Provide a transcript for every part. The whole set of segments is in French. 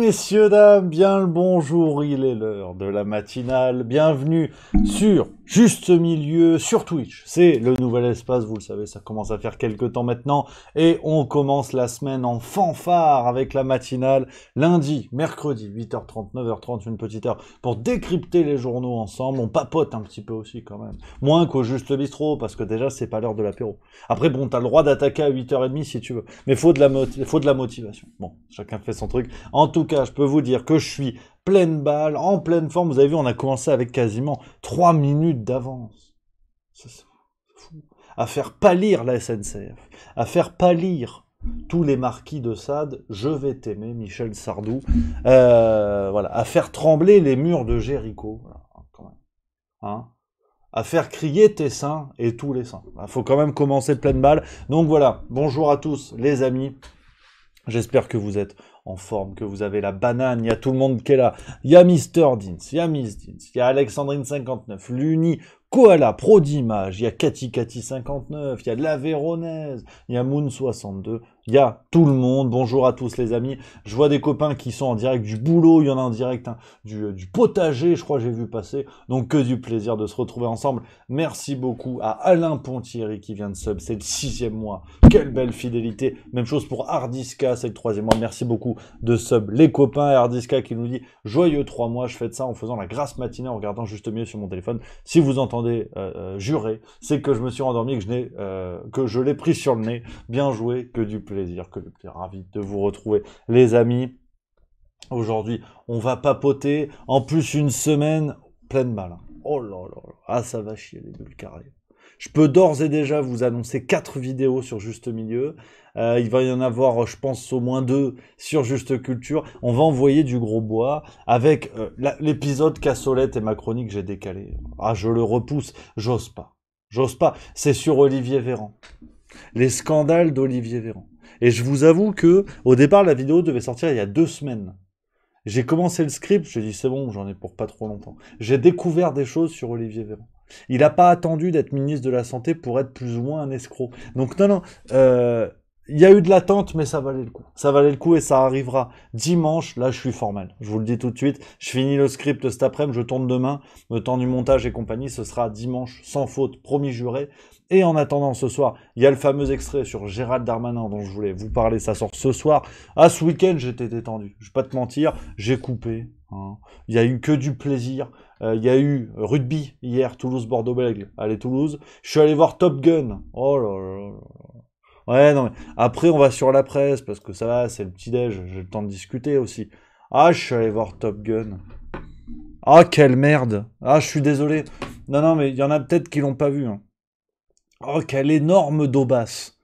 Messieurs, dames, bien le bonjour, il est l'heure de la matinale. Bienvenue sur Juste Milieu, sur Twitch. C'est le nouvel espace, vous le savez, ça commence à faire quelques temps maintenant. Et on commence la semaine en fanfare avec la matinale. Lundi, mercredi, 8h30, 9h30, une petite heure pour décrypter les journaux ensemble. On papote un petit peu aussi quand même. Moins qu'au Juste Bistrot, parce que déjà, c'est pas l'heure de l'apéro. Après, bon, t'as le droit d'attaquer à 8h30 si tu veux. Mais faut de la motivation. Bon, chacun fait son truc. En tout cas, je peux vous dire que je suis pleine balle, en pleine forme. Vous avez vu, on a commencé avec quasiment 3 minutes d'avance. C'est fou. À faire pâlir la SNCF, à faire pâlir tous les marquis de Sade, je vais t'aimer, Michel Sardou, voilà, à faire trembler les murs de Jéricho, voilà, quand même, hein, à faire crier tes saints et tous les saints. Il faut quand même commencer pleine balle. Donc voilà, bonjour à tous les amis. J'espère que vous êtes en forme, que vous avez la banane, il y a tout le monde qui est là. Il y a Mister Deans, il y a Miss Deans, il y a Alexandrine59, Luni, Koala, Pro d'Image, il y a Cathy59, il y a de la Véronaise, il y a Moon62, il y a tout le monde. Bonjour à tous les amis. Je vois des copains qui sont en direct du boulot, il y en a en direct du potager, je crois que j'ai vu passer. Donc que du plaisir de se retrouver ensemble. Merci beaucoup à Alain Pontieri qui vient de sub, c'est le 6e mois. Quelle belle fidélité. Même chose pour Hardiska, c'est le 3e mois. Merci beaucoup de sub les copains. Et Hardiska qui nous dit joyeux 3 mois, je fais de ça en faisant la grasse matinée en regardant Juste Mieux sur mon téléphone. Si vous entendez jurer, c'est que je me suis endormi, que je l'ai pris sur le nez. Bien joué, que du plaisir, que du plaisir. Ravi de vous retrouver les amis. Aujourd'hui, on va papoter. En plus, une semaine pleine balle. Oh là là là. Ah, ça va chier les bulles carrées. Je peux d'ores et déjà vous annoncer 4 vidéos sur Juste Milieu. Il va y en avoir, je pense, au moins 2 sur Juste Culture. On va envoyer du gros bois avec l'épisode Cassolette et ma chronique, j'ai décalé. Ah, je le repousse. J'ose pas. J'ose pas. C'est sur Olivier Véran. Les scandales d'Olivier Véran. Et je vous avoue que, au départ, la vidéo devait sortir il y a 2 semaines. J'ai commencé le script, je dit c'est bon, j'en ai pour pas trop longtemps. J'ai découvert des choses sur Olivier Véran. Il n'a pas attendu d'être ministre de la Santé pour être plus ou moins un escroc. Donc non, il y a eu de l'attente, mais ça valait le coup. Ça valait le coup et ça arrivera dimanche. Là, je suis formel. Je vous le dis tout de suite. Je finis le script cet après-midi, je tourne demain. Le temps du montage et compagnie, ce sera dimanche, sans faute, promis juré. Et en attendant, ce soir, il y a le fameux extrait sur Gérald Darmanin dont je voulais vous parler. Ça sort ce soir. Ah, ce week-end, j'étais détendu. Je vais pas te mentir, j'ai coupé. Hein. Il y a eu que du plaisir. Il y a eu rugby hier, Toulouse-Bordeaux-Bègles. Allez, Toulouse. Je suis allé voir Top Gun. Oh là là là. Ouais, non, mais après, on va sur la presse, parce que ça va, c'est le petit-déj, j'ai le temps de discuter aussi. Ah, je suis allé voir Top Gun. Ah, quelle merde. Ah, je suis désolé. Non, non, mais il y en a peut-être qui l'ont pas vu. Hein. Oh, quelle énorme daubasse.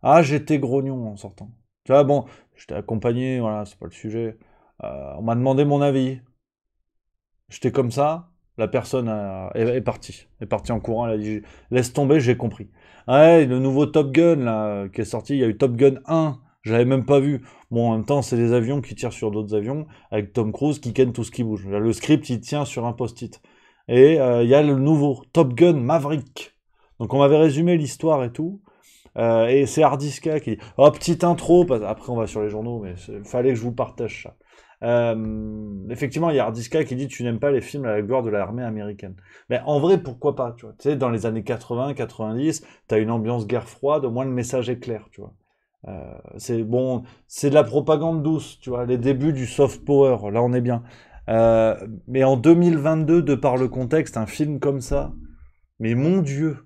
Ah, j'étais grognon en sortant. Tu vois, bon, j'étais accompagné, voilà, c'est pas le sujet. On m'a demandé mon avis. J'étais comme ça, la personne est partie. Est partie en courant, elle a dit laisse tomber, j'ai compris. Ouais, le nouveau Top Gun là, qui est sorti, il y a eu Top Gun 1, je l'avais même pas vu. Bon, en même temps, c'est des avions qui tirent sur d'autres avions, avec Tom Cruise qui ken tout ce qui bouge. Le script, il tient sur un post-it. Et il y a le nouveau Top Gun Maverick. Donc on m'avait résumé l'histoire et tout. Et c'est Hardiska qui dit oh, petite intro, après on va sur les journaux, mais il fallait que je vous partage ça. Effectivement, il y a Hardiska qui dit tu n'aimes pas les films à la gloire de l'armée américaine. Mais en vrai, pourquoi pas, tu vois. Tu sais, dans les années 80, 90, t'as une ambiance guerre froide, au moins le message est clair, tu vois. C'est bon, c'est de la propagande douce, tu vois, les débuts du soft power, là on est bien. Mais en 2022, de par le contexte, un film comme ça, mais mon Dieu,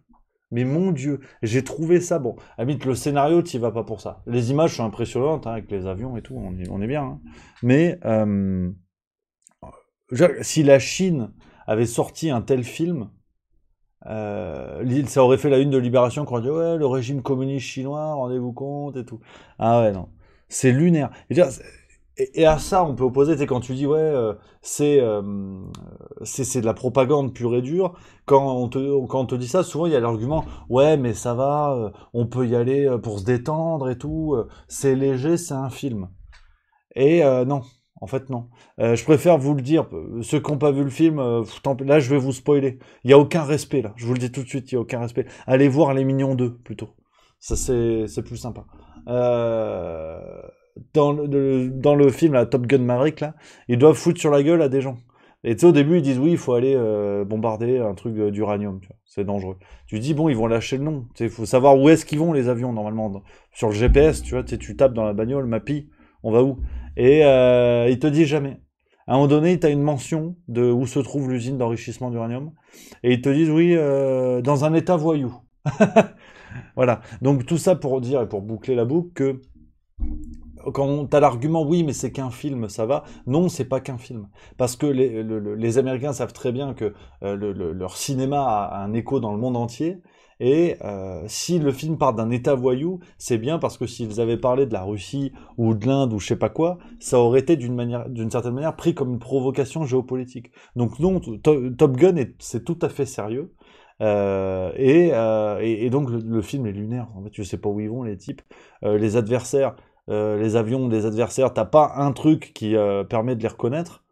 j'ai trouvé ça bon. Habite le scénario, t'y vas pas pour ça. Les images sont impressionnantes, hein, avec les avions et tout, on est bien. Hein. Mais si la Chine avait sorti un tel film, ça aurait fait la une de Libération quand on dit ouais, le régime communiste chinois, rendez-vous compte et tout. Ah ouais, non. C'est lunaire. Et à ça, on peut opposer, tu sais, quand tu dis, ouais, c'est de la propagande pure et dure, quand on te dit ça, souvent il y a l'argument, ouais, mais ça va, on peut y aller pour se détendre et tout, c'est léger, c'est un film. Et non, en fait, non. Je préfère vous le dire, ceux qui n'ont pas vu le film, là, je vais vous spoiler. Il n'y a aucun respect, là. Je vous le dis tout de suite, il n'y a aucun respect. Allez voir Les Mignons 2, plutôt. Ça, c'est plus sympa. dans le film, là, Top Gun Maverick, là, ils doivent foutre sur la gueule à des gens. Et tu sais, au début, ils disent oui, il faut aller bombarder un truc d'uranium, tu vois, c'est dangereux. Tu dis, bon, ils vont lâcher le nom. Il faut savoir où est-ce qu'ils vont, les avions, normalement. Sur le GPS, tu vois, tu tapes dans la bagnole, Mappy, on va où? Et il te dit jamais. À un moment donné, tu as une mention de où se trouve l'usine d'enrichissement d'uranium. Et ils te disent, oui, dans un état voyou. Voilà. Donc tout ça pour dire et pour boucler la boucle que quand t'as l'argument, oui, mais c'est qu'un film, ça va. Non, c'est pas qu'un film. Parce que les Américains savent très bien que leur cinéma a un écho dans le monde entier. Et si le film part d'un état voyou, c'est bien parce que s'ils avaient parlé de la Russie ou de l'Inde ou je sais pas quoi, ça aurait été d'une certaine manière pris comme une provocation géopolitique. Donc non, Top Gun, c'est tout à fait sérieux. Et donc le film est lunaire. En fait, tu sais pas où ils vont les types, les adversaires, les avions des adversaires. T'as pas un truc qui permet de les reconnaître,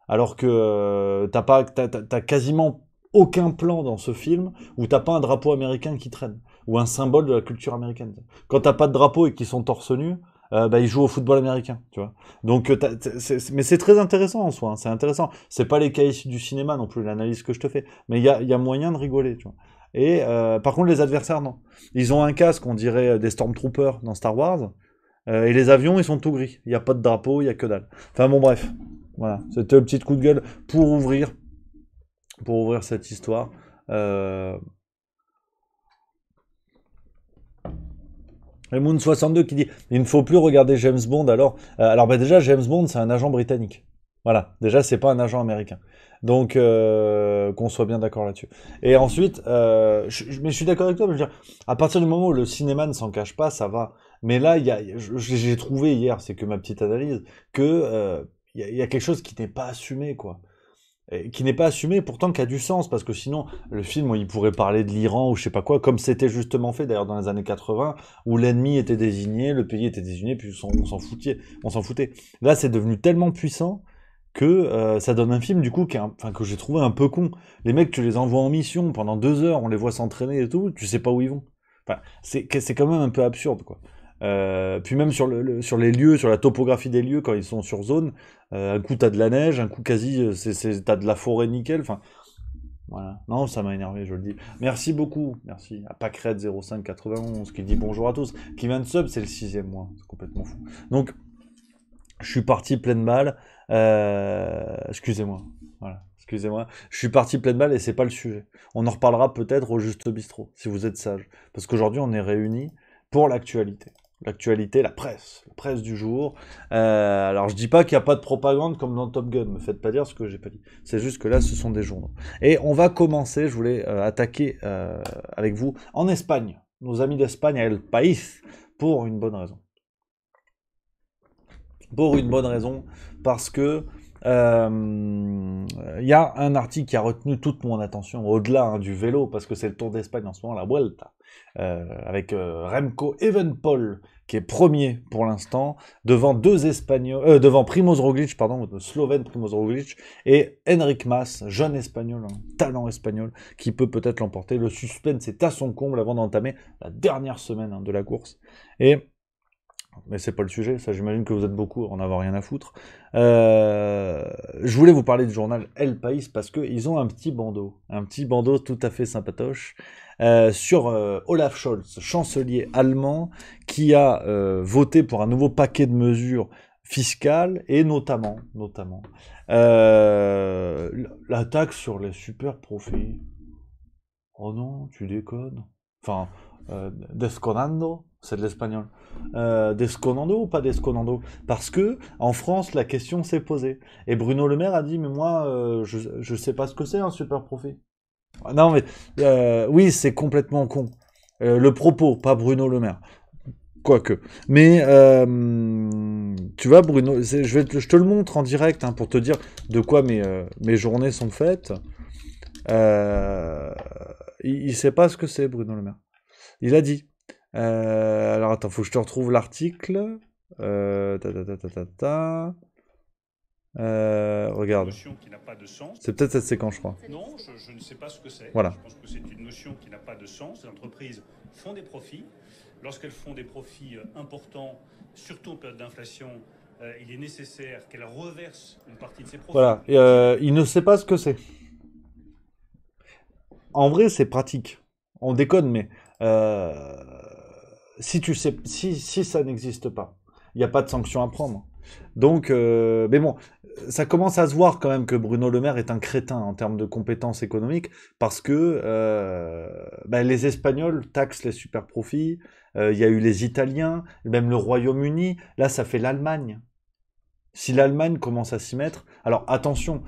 alors que t'as quasiment aucun plan dans ce film où t'as pas un drapeau américain qui traîne ou un symbole de la culture américaine. Quand t'as pas de drapeau et qu'ils sont torse nu, bah, ils jouent au football américain, tu vois. Donc, mais c'est très intéressant en soi, hein, c'est intéressant. C'est pas les cas issus du cinéma non plus, l'analyse que je te fais, mais il y a moyen de rigoler, tu vois. Et par contre, les adversaires, non. Ils ont un casque, on dirait des Stormtroopers dans Star Wars, et les avions, ils sont tout gris. Il n'y a pas de drapeau, il y a que dalle. Enfin bon, bref. Voilà, c'était un petit coup de gueule pour ouvrir cette histoire. Euh, Et Moon 62 qui dit il ne faut plus regarder James Bond alors. Alors bah déjà James Bond c'est un agent britannique. Voilà, déjà c'est pas un agent américain. Donc qu'on soit bien d'accord là-dessus. Et ensuite, mais je suis d'accord avec toi, mais je veux dire, à partir du moment où le cinéma ne s'en cache pas, ça va. Mais là, j'ai trouvé hier, c'est que ma petite analyse, que il y a quelque chose qui n'est pas assumé, quoi. Et qui n'est pas assumé, pourtant qui a du sens, parce que sinon, le film, il pourrait parler de l'Iran ou je sais pas quoi, comme c'était justement fait d'ailleurs dans les années 80, où l'ennemi était désigné, le pays était désigné, puis on s'en foutait. Là, c'est devenu tellement puissant que ça donne un film du coup enfin, que j'ai trouvé un peu con. Les mecs, tu les envoies en mission pendant 2 heures, on les voit s'entraîner et tout, tu sais pas où ils vont. Enfin, c'est quand même un peu absurde, quoi. Puis même sur les lieux, sur la topographie des lieux quand ils sont sur zone, un coup t'as de la neige, un coup quasi t'as de la forêt nickel. Enfin, voilà. Non, ça m'a énervé, je le dis. Merci beaucoup, merci à Pacred0591 qui dit bonjour à tous. Qui vient de sub, c'est le 6e mois, c'est complètement fou. Donc, je suis parti pleine balle. Excusez-moi. Voilà. Excusez-moi. Je suis parti pleine balle et c'est pas le sujet. On en reparlera peut-être au Juste Bistrot, si vous êtes sage. Parce qu'aujourd'hui, on est réunis pour l'actualité. L'actualité, la presse du jour. Alors, je dis pas qu'il n'y a pas de propagande comme dans Top Gun. Me faites pas dire ce que j'ai pas dit. C'est juste que là, ce sont des journaux. Et on va commencer. Je voulais attaquer avec vous en Espagne. Nos amis d'Espagne, El País, pour une bonne raison. Pour une bonne raison, parce que y a un article qui a retenu toute mon attention, au-delà du vélo, parce que c'est le Tour d'Espagne en ce moment, la Vuelta, avec Remco Evenepoel, qui est premier pour l'instant, devant deux Espagnols, devant Primoz Roglic, pardon, le Slovène Primoz Roglic, et Enric Mas, jeune Espagnol, un talent espagnol, qui peut peut-être l'emporter. Le suspense est à son comble avant d'entamer la dernière semaine de la course. Et mais c'est pas le sujet, ça j'imagine que vous êtes beaucoup à en avoir rien à foutre. Je voulais vous parler du journal El País parce qu'ils ont un petit bandeau tout à fait sympatoche, sur Olaf Scholz, chancelier allemand, qui a voté pour un nouveau paquet de mesures fiscales et notamment la taxe sur les super profits. Oh non, tu déconnes. Enfin, desconando, c'est de l'espagnol. Desconando ou pas desconando? Parce que en France, la question s'est posée. Et Bruno Le Maire a dit, mais moi, je sais pas ce que c'est un super profit. Ah, non, mais oui, c'est complètement con. Le propos, pas Bruno Le Maire. Quoique. Mais tu vois, Bruno, je te le montre en direct hein, pour te dire de quoi mes journées sont faites. Euh, il sait pas ce que c'est, Bruno Le Maire. Il a dit. Alors attends, faut que je te retrouve l'article. Ta, ta, ta, ta, ta, ta. Une Regarde. notion qui n'a pas de sens. C'est peut-être cette séquence, je crois. Non, je ne sais pas ce que c'est. Voilà. Je pense que c'est une notion qui n'a pas de sens. Les entreprises font des profits. Lorsqu'elles font des profits importants, surtout en période d'inflation, il est nécessaire qu'elles reversent une partie de ces profits. Voilà. Et, il ne sait pas ce que c'est. En vrai, c'est pratique. On déconne, mais si tu sais, si ça n'existe pas, il n'y a pas de sanction à prendre. Donc, mais bon, ça commence à se voir quand même que Bruno Le Maire est un crétin en termes de compétences économiques, parce que les Espagnols taxent les super profits, il y a eu les Italiens, même le Royaume-Uni, là ça fait l'Allemagne. Si l'Allemagne commence à s'y mettre, alors attention,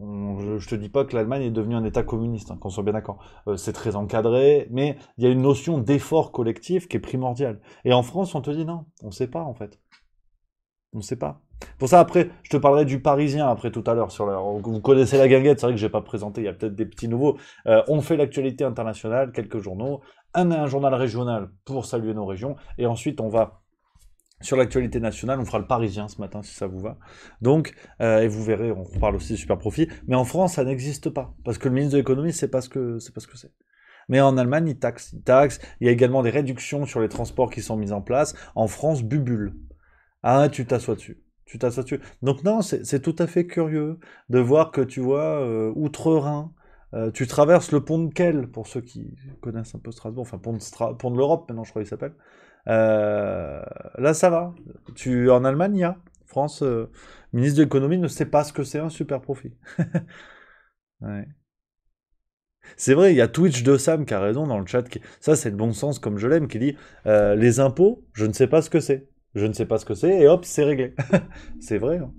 je te dis pas que l'Allemagne est devenue un État communiste, hein, qu'on soit bien d'accord. C'est très encadré, mais il y a une notion d'effort collectif qui est primordiale. Et en France, on te dit non, on sait pas en fait. On ne sait pas. Pour ça, après, je te parlerai du Parisien après tout à l'heure. Vous connaissez la guinguette, c'est vrai que j'ai pas présenté, il y a peut-être des petits nouveaux. On fait l'actualité internationale, quelques journaux, un journal régional pour saluer nos régions, et ensuite on va sur l'actualité nationale, on fera le Parisien ce matin si ça vous va. Donc, et vous verrez, on parle aussi de super profit. Mais en France, ça n'existe pas parce que le ministre de l'économie, c'est pas ce que c'est. Mais en Allemagne, ils taxent. Il y a également des réductions sur les transports qui sont mises en place. En France, bubule. Ah, tu t'assois dessus. Tu t'assois dessus. Donc non, c'est tout à fait curieux de voir que tu vois, outre-Rhin, tu traverses le pont de Quel, pour ceux qui connaissent un peu Strasbourg, enfin pont de l'Europe maintenant, je crois qu'il s'appelle. Là, ça va. En Allemagne, il y a. France, ministre de l'économie ne sait pas ce que c'est un super profit. Ouais. C'est vrai, il y a Twitch de Sam qui a raison dans le chat. Ça, c'est le bon sens comme je l'aime, qui dit les impôts, je ne sais pas ce que c'est. Je ne sais pas ce que c'est, et hop, c'est réglé. C'est vrai. Hein.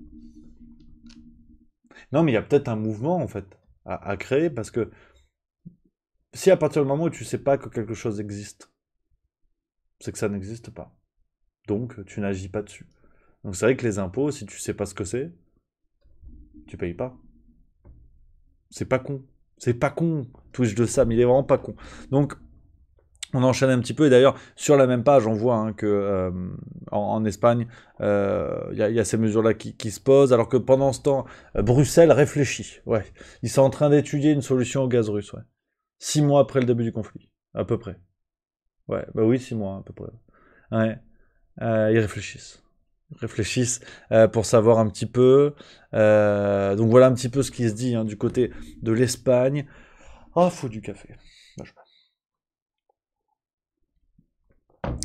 Non, mais il y a peut-être un mouvement, en fait, à créer, parce que si à partir du moment où tu sais pas que quelque chose existe, c'est que ça n'existe pas. Donc, tu n'agis pas dessus. Donc, c'est vrai que les impôts, si tu sais pas ce que c'est, tu payes pas. C'est pas con. C'est pas con. Twitch de Sam, il est vraiment pas con. Donc, on enchaîne un petit peu, et d'ailleurs, sur la même page, on voit hein, que en Espagne, y a ces mesures-là qui se posent, alors que pendant ce temps, Bruxelles réfléchit. Ouais. Ils sont en train d'étudier une solution au gaz russe, ouais. 6 mois après le début du conflit, à peu près. Ouais, bah oui, 6 mois, à peu près. Ouais. Ils réfléchissent. Ils réfléchissent pour savoir un petit peu. Donc voilà un petit peu ce qui se dit hein, du côté de l'Espagne. Oh, faut du café.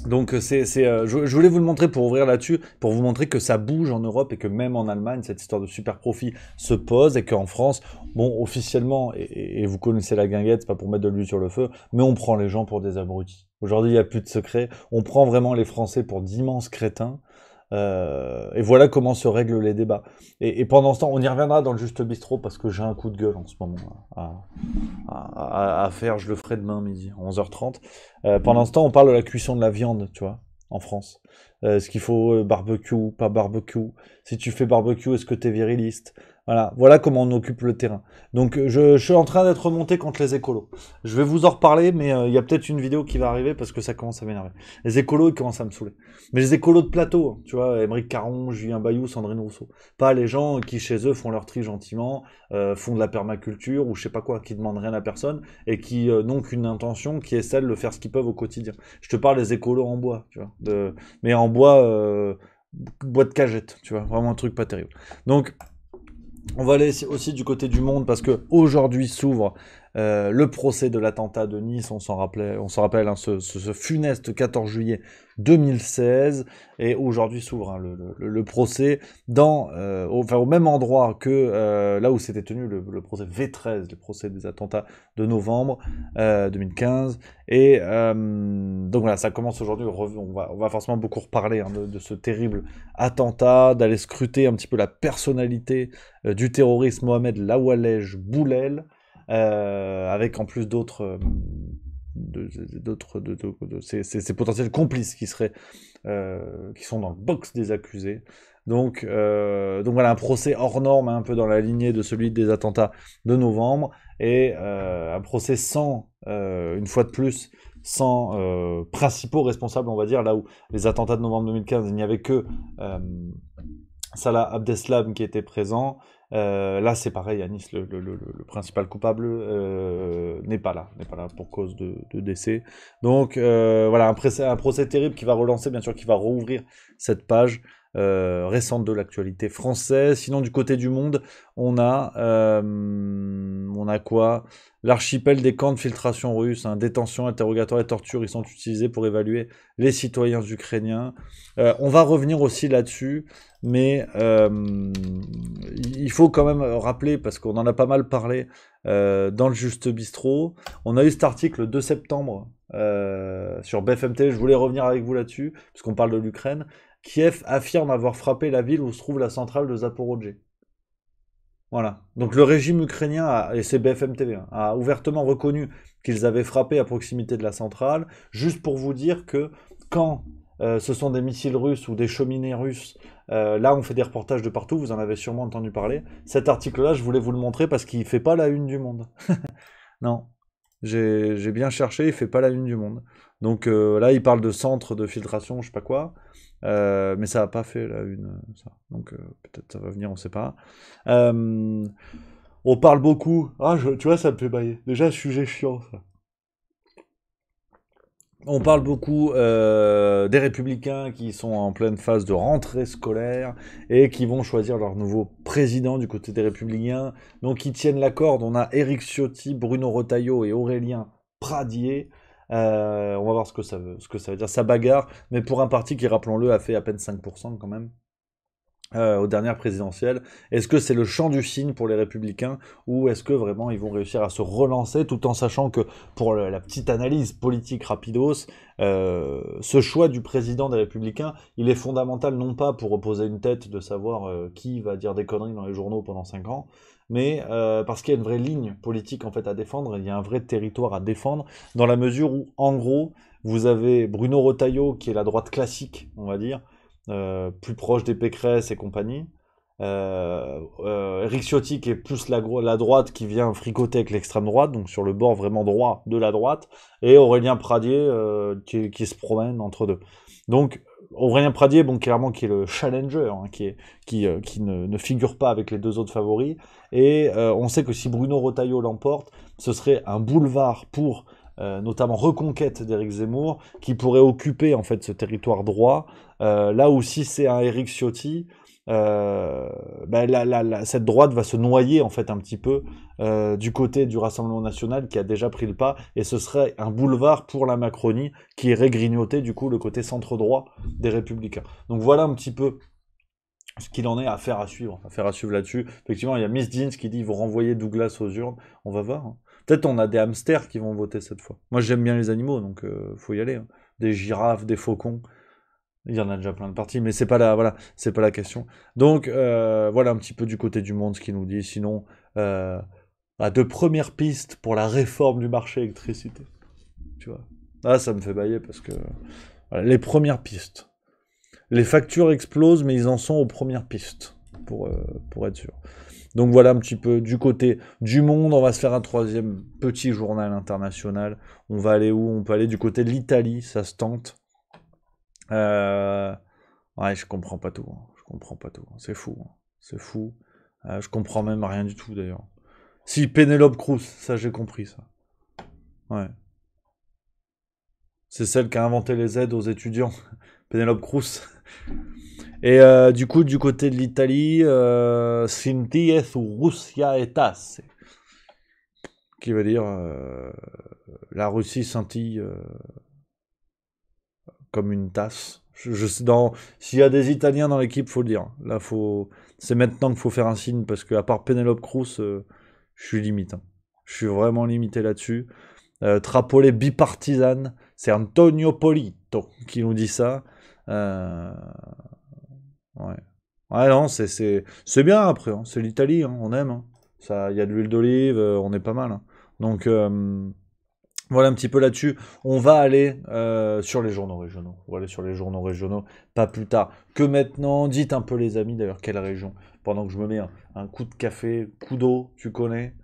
Donc je voulais vous le montrer pour ouvrir là-dessus, pour vous montrer que ça bouge en Europe et que même en Allemagne, cette histoire de super profit se pose et qu'en France, bon, officiellement, et vous connaissez la guinguette, c'est pas pour mettre de l'huile sur le feu, mais on prend les gens pour des abrutis. Aujourd'hui, il n'y a plus de secret. On prend vraiment les Français pour d'immenses crétins. Et voilà comment se règlent les débats. Et pendant ce temps, on y reviendra dans le Juste Bistrot parce que j'ai un coup de gueule en ce moment à faire. Je le ferai demain midi, 11h30. Pendant ce temps, on parle de la cuisson de la viande, tu vois, en France. Est-ce qu'il faut barbecue, pas barbecue? Si tu fais barbecue, est-ce que t'es viriliste? Voilà comment on occupe le terrain. Donc je suis en train d'être remonté contre les écolos. Je vais vous en reparler, mais il y a peut-être une vidéo qui va arriver parce que ça commence à m'énerver. Les écolos, ils commencent à me saouler. Mais les écolos de plateau, hein, tu vois, Émeric Caron, Julien Bayou, Sandrine Rousseau. Pas les gens qui chez eux font leur tri gentiment, font de la permaculture ou je sais pas quoi, qui demandent rien à personne et qui n'ont qu'une intention qui est celle de faire ce qu'ils peuvent au quotidien. Je te parle des écolos en bois, tu vois, mais en bois, bois de cagette, tu vois, vraiment un truc pas terrible. Donc on va aller aussi du côté du monde parce que aujourd'hui s'ouvre le procès de l'attentat de Nice. On s'en rappelle hein, ce funeste 14 juillet 2016. Et aujourd'hui s'ouvre hein, le procès au même endroit que là où s'était tenu le procès V13, le procès des attentats de novembre 2015. Et donc voilà, ça commence aujourd'hui. On va forcément beaucoup reparler hein, de ce terrible attentat, d'aller scruter un petit peu la personnalité du terroriste Mohamed Lawalej Boulel, avec en plus d'autres ces potentiels complices qui sont dans le box des accusés. Donc voilà, un procès hors norme, un peu dans la lignée de celui des attentats de novembre, et un procès sans, une fois de plus, sans principaux responsables, on va dire, là où les attentats de novembre 2015, il n'y avait que Salah Abdeslam qui était présent. Là, c'est pareil, Anis, le principal coupable, n'est pas là pour cause de décès. Donc, voilà, un procès terrible qui va relancer, bien sûr, qui va rouvrir cette page récente de l'actualité française. Sinon, du côté du monde, on a quoi? L'archipel des camps de filtration russes, hein, détention, interrogatoire et torture, ils sont utilisés pour évaluer les citoyens ukrainiens. On va revenir aussi là-dessus, mais il faut quand même rappeler, parce qu'on en a pas mal parlé dans le Juste Bistrot, on a eu cet article le 2 septembre sur BFM TV, je voulais revenir avec vous là-dessus, parce qu'on parle de l'Ukraine. Kiev affirme avoir frappé la ville où se trouve la centrale de Zaporozhye. Voilà. Donc le régime ukrainien, et c'est BFM TV, hein, a ouvertement reconnu qu'ils avaient frappé à proximité de la centrale, juste pour vous dire que quand ce sont des missiles russes ou des cheminées russes, là on fait des reportages de partout, vous en avez sûrement entendu parler. Cet article-là, je voulais vous le montrer parce qu'il fait pas la une du Monde. Non, j'ai bien cherché, il fait pas la une du Monde. Donc là, il parle de centre de filtration, je sais pas quoi. Mais ça n'a pas fait la une, ça. Donc peut-être ça va venir, on sait pas. On parle beaucoup. Ah, tu vois, ça me fait bailler. Déjà, sujet chiant, ça. On parle beaucoup des républicains qui sont en pleine phase de rentrée scolaire et qui vont choisir leur nouveau président du côté des républicains. Donc ils tiennent la corde. On a Éric Ciotti, Bruno Retailleau et Aurélien Pradier. On va voir ce que ça veut dire. Ça bagarre, mais pour un parti qui, rappelons-le, a fait à peine 5% quand même. Aux dernières présidentielles. Est-ce que c'est le chant du cygne pour les républicains ou est-ce que vraiment ils vont réussir à se relancer tout en sachant que pour la petite analyse politique rapidos, ce choix du président des républicains, il est fondamental non pas pour opposer une tête de savoir qui va dire des conneries dans les journaux pendant 5 ans, mais parce qu'il y a une vraie ligne politique en fait à défendre, il y a un vrai territoire à défendre dans la mesure où en gros vous avez Bruno Retailleau qui est la droite classique, on va dire, plus proche des Pécresse et compagnie. Éric Ciotti qui est plus la droite qui vient fricoter avec l'extrême droite, donc sur le bord vraiment droit de la droite, et Aurélien Pradier qui se promène entre deux. Donc Aurélien Pradier, bon clairement qui est le challenger, hein, qui ne figure pas avec les deux autres favoris, et on sait que si Bruno Retailleau l'emporte, ce serait un boulevard pour notamment reconquête d'Éric Zemmour, qui pourrait occuper en fait ce territoire droit. Là où si c'est un Éric Ciotti, cette droite va se noyer en fait un petit peu du côté du Rassemblement National qui a déjà pris le pas, et ce serait un boulevard pour la Macronie qui irait grignoter du coup le côté centre-droit des Républicains. Donc voilà un petit peu ce qu'il en est, à faire à suivre là-dessus. Effectivement, il y a Miss Jeans qui dit ils vont renvoyer Douglas aux urnes. On va voir. Hein. Peut-être on a des hamsters qui vont voter cette fois. Moi, j'aime bien les animaux, donc faut y aller. Hein. Des girafes, des faucons. Il y en a déjà plein de parties, mais c'est pas c'est pas la question. Donc voilà un petit peu du côté du monde ce qu'il nous dit. Sinon, de premières pistes pour la réforme du marché électricité. Tu vois. Ah, ça me fait bailler parce que voilà, les premières pistes. Les factures explosent, mais ils en sont aux premières pistes, pour être sûr. Donc voilà un petit peu du côté du monde. On va se faire un troisième petit journal international. On va aller où? On peut aller du côté de l'Italie, ça se tente. Ouais, je comprends pas tout. Hein. Je comprends pas tout. C'est fou. Hein. C'est fou. Je comprends même rien du tout d'ailleurs. Si, Pénélope Cruz, ça j'ai compris ça. Ouais. C'est celle qui a inventé les aides aux étudiants. Pénélope Cruz. Et du coup, du côté de l'Italie, Sinties ou Russia etas, qui veut dire la Russie scintille comme une tasse. S'il y a des Italiens dans l'équipe, faut le dire. Là, c'est maintenant qu'il faut faire un signe parce que à part Pénélope Cruz, je suis limite. Hein. Je suis vraiment limité là-dessus. Trapollet bipartisane, c'est Antonio Polito qui nous dit ça. Ouais. Ouais, non, c'est bien après. Hein. C'est l'Italie, hein, on aime. Hein. Ça, il y a de l'huile d'olive, on est pas mal. Hein. Donc voilà un petit peu là-dessus. On va aller sur les journaux régionaux. On va aller sur les journaux régionaux, pas plus tard que maintenant. Dites un peu les amis d'ailleurs quelle région. Pendant que je me mets un coup de café, coup d'eau, tu connais.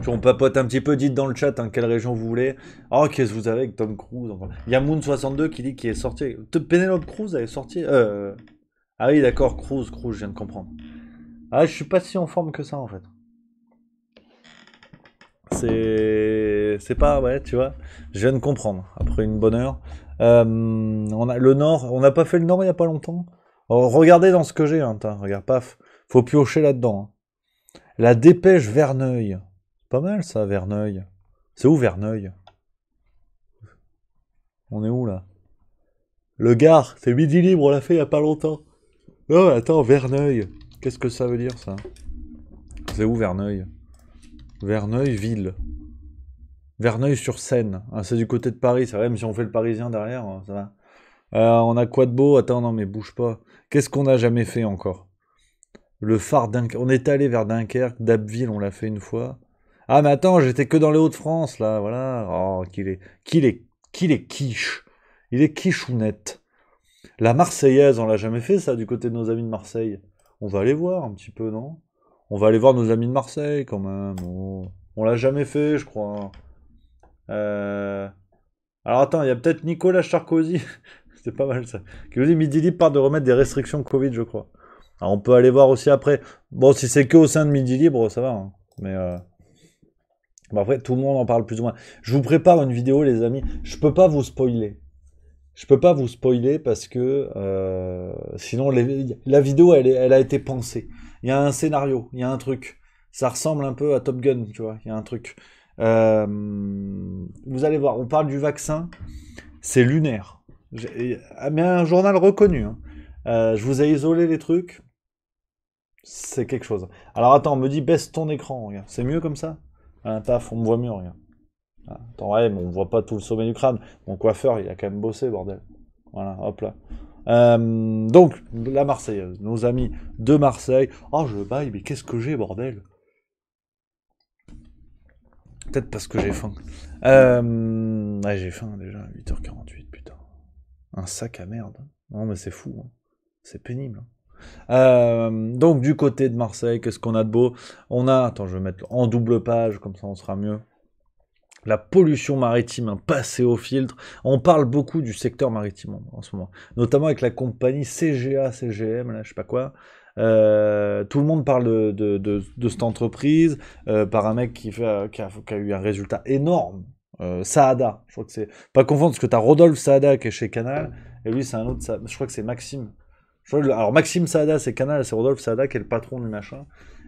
Puis on papote un petit peu, dites dans le chat hein, quelle région vous voulez. Oh, qu'est-ce que vous avez avec Tom Cruise enfin. Il y a Moon62 qui dit qu'il est sorti. Penelope Cruz elle est sortie. Ah oui, d'accord, Cruz, je viens de comprendre. Ah, je suis pas si en forme que ça en fait. C'est pas, ouais, tu vois. Je viens de comprendre après une bonne heure. On a le Nord, on n'a pas fait le Nord il y a pas longtemps. Oh, regardez dans ce que j'ai, hein, regarde, paf. Faut piocher là-dedans. Hein. La dépêche Verneuil. Pas mal ça, Verneuil. C'est où Verneuil? On est où là? Le Gard, c'est Midi Libre, on l'a fait il y a pas longtemps. Oh, attends, Verneuil. Qu'est-ce que ça veut dire ça? C'est où Verneuil? Verneuil-Ville. Verneuil-sur-Seine. Ah, c'est du côté de Paris, c'est vrai, même si on fait le parisien derrière, hein, ça va. On a quoi de beau? Attends, non mais bouge pas. Qu'est-ce qu'on n'a jamais fait encore? Le phare Dunkerque. On est allé vers Dunkerque, d'Abbeville, on l'a fait une fois. Ah mais attends, j'étais que dans les Hauts-de-France, là, voilà. Oh, qu'il est quiche. Il est quichounette. La Marseillaise, on l'a jamais fait ça du côté de nos amis de Marseille. On va aller voir un petit peu, non? On va aller voir nos amis de Marseille quand même. Oh. On l'a jamais fait, je crois. Alors attends, il y a peut-être Nicolas Sarkozy. C'est pas mal ça. Qui nous dit Midi Libre parle de remettre des restrictions Covid, je crois. Alors on peut aller voir aussi après. Bon, si c'est que au sein de Midi Libre, ça va. Hein. Mais bon, après, tout le monde en parle plus ou moins. Je vous prépare une vidéo, les amis. Je peux pas vous spoiler. Je peux pas vous spoiler parce que sinon la vidéo elle a été pensée. Il y a un scénario, il y a un truc. Ça ressemble un peu à Top Gun, tu vois. Il y a un truc. Vous allez voir, on parle du vaccin. C'est lunaire. Mais un journal reconnu. Hein. Je vous ai isolé les trucs. C'est quelque chose. Alors attends, on me dit baisse ton écran. Regarde. C'est mieux comme ça? Paf, on me voit mieux, regarde. Ah, attends, ouais, mais on voit pas tout le sommet du crâne. Mon coiffeur, il a quand même bossé, bordel. Voilà, hop là. Donc, la Marseillaise, nos amis de Marseille. Oh, je baille, mais qu'est-ce que j'ai, bordel? Peut-être parce que j'ai faim. Ouais, j'ai faim déjà, 8h48, putain. Un sac à merde. Non, mais c'est fou. Hein. C'est pénible. Donc, du côté de Marseille, qu'est-ce qu'on a de beau? On a, attends, je vais mettre en double page, comme ça on sera mieux. La pollution maritime, hein, passée au filtre. On parle beaucoup du secteur maritime en ce moment, notamment avec la compagnie CGA, CGM, là, je sais pas quoi. Tout le monde parle de cette entreprise par un mec qui a eu un résultat énorme. Saada, je crois que c'est pas confondre parce que t'as Rodolphe Saada qui est chez Canal et lui c'est un autre. Je crois que c'est Maxime. Alors Maxime Saada c'est Canal, c'est Rodolphe Saada qui est le patron du machin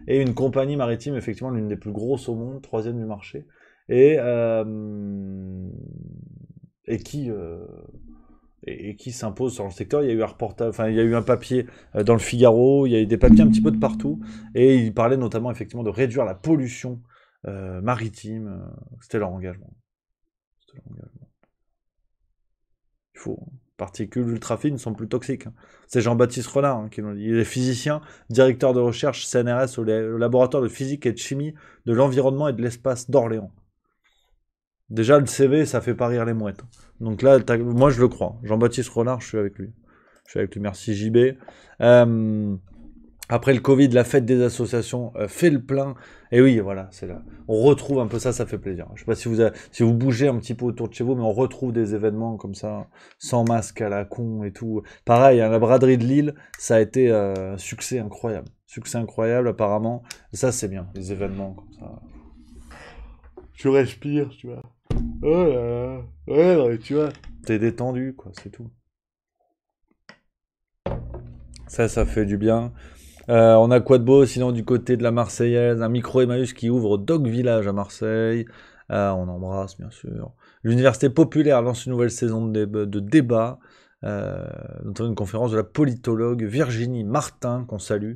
et une compagnie maritime effectivement l'une des plus grosses au monde, troisième du marché. Et qui s'impose sur le secteur. Il y a eu un reportage, enfin il y a eu un papier dans le Figaro, il y a eu des papiers un petit peu de partout, et il parlait notamment effectivement de réduire la pollution maritime. C'était leur engagement. Il faut. Particules ultrafines sont plus toxiques. Hein. C'est Jean-Baptiste Renard hein, qui nous dit. Il est physicien, directeur de recherche CNRS au laboratoire de physique et de chimie de l'environnement et de l'espace d'Orléans. Déjà, le CV, ça fait pas rire les mouettes. Donc là, moi, je le crois. Jean-Baptiste Renard, je suis avec lui. Merci JB. Après le Covid, la fête des associations fait le plein. Et oui, voilà, c'est là. On retrouve un peu ça, ça fait plaisir. Je sais pas si vous bougez un petit peu autour de chez vous, mais on retrouve des événements comme ça, sans masque à la con et tout. Pareil, hein, la braderie de Lille, ça a été un succès incroyable. Succès incroyable, apparemment. Et ça, c'est bien, les événements comme ça. Tu respires, tu vois. Oh ouais, non, tu vois, t'es détendu, quoi, c'est tout. Ça fait du bien. On a quoi de beau, sinon, du côté de la Marseillaise, un micro Emmaüs qui ouvre au Dog Village à Marseille. On embrasse, bien sûr. L'Université populaire lance une nouvelle saison de débat, notamment une conférence de la politologue Virginie Martin, qu'on salue,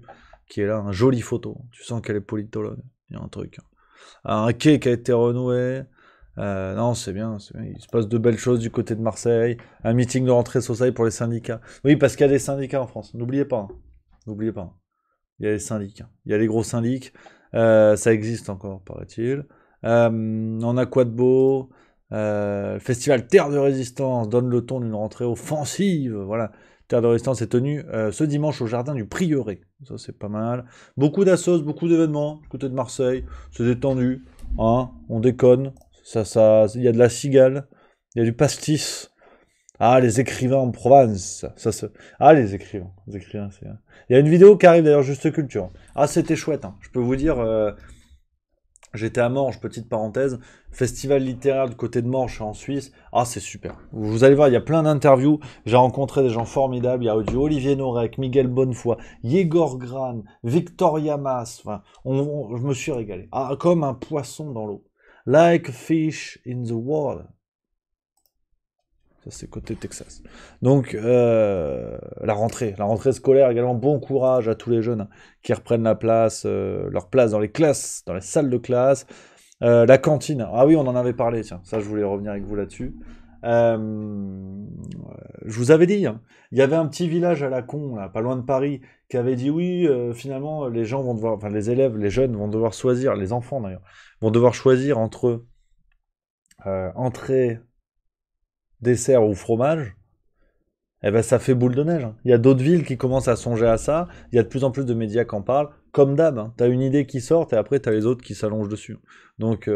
qui est là, un joli photo. Tu sens qu'elle est politologue, il y a un truc. Un quai qui a été renoué. Non, c'est bien, il se passe de belles choses du côté de Marseille. Un meeting de rentrée sociale pour les syndicats. Oui, parce qu'il y a des syndicats en France. N'oubliez pas. Hein. N'oubliez pas. Il y a les syndics. Il y a les gros syndics. Ça existe encore, paraît-il. On a quoi de beau Festival Terre de Résistance donne le ton d'une rentrée offensive. Voilà. Terre de Résistance est tenue ce dimanche au jardin du Prieuré. Ça, c'est pas mal. Beaucoup d'assos, beaucoup d'événements du côté de Marseille. C'est détendu. Hein, on déconne. Il y a de la cigale, il y a du pastis. Ah, les écrivains en Provence. Ah, les écrivains, c'est... Il y a une vidéo qui arrive d'ailleurs, Juste Culture. Ah, c'était chouette, hein. Je peux vous dire, j'étais à Morges, petite parenthèse, festival littéraire du côté de Morges en Suisse. Ah, c'est super. Vous allez voir, il y a plein d'interviews. J'ai rencontré des gens formidables. Il y a du Olivier Norek, Miguel Bonnefoy, Yegor Gran, Victoria Mas. Enfin, je me suis régalé. Ah, comme un poisson dans l'eau. Like a fish in the water. Ça, c'est côté Texas. Donc, la rentrée scolaire également. Bon courage à tous les jeunes qui reprennent leur place dans les classes, dans les salles de classe. La cantine. Ah oui, on en avait parlé, tiens. Ça, je voulais revenir avec vous là-dessus. Je vous avais dit, hein, il y avait un petit village à la con, là, pas loin de Paris, qui avait dit oui, finalement, les gens vont devoir, enfin, les élèves, les jeunes vont devoir choisir, les enfants d'ailleurs, vont devoir choisir entre entrée, dessert ou fromage. Eh ben, ça fait boule de neige, hein. Il y a d'autres villes qui commencent à songer à ça. Il y a de plus en plus de médias qui en parlent. Comme d'hab, hein. T'as une idée qui sort et après t'as les autres qui s'allongent dessus. Donc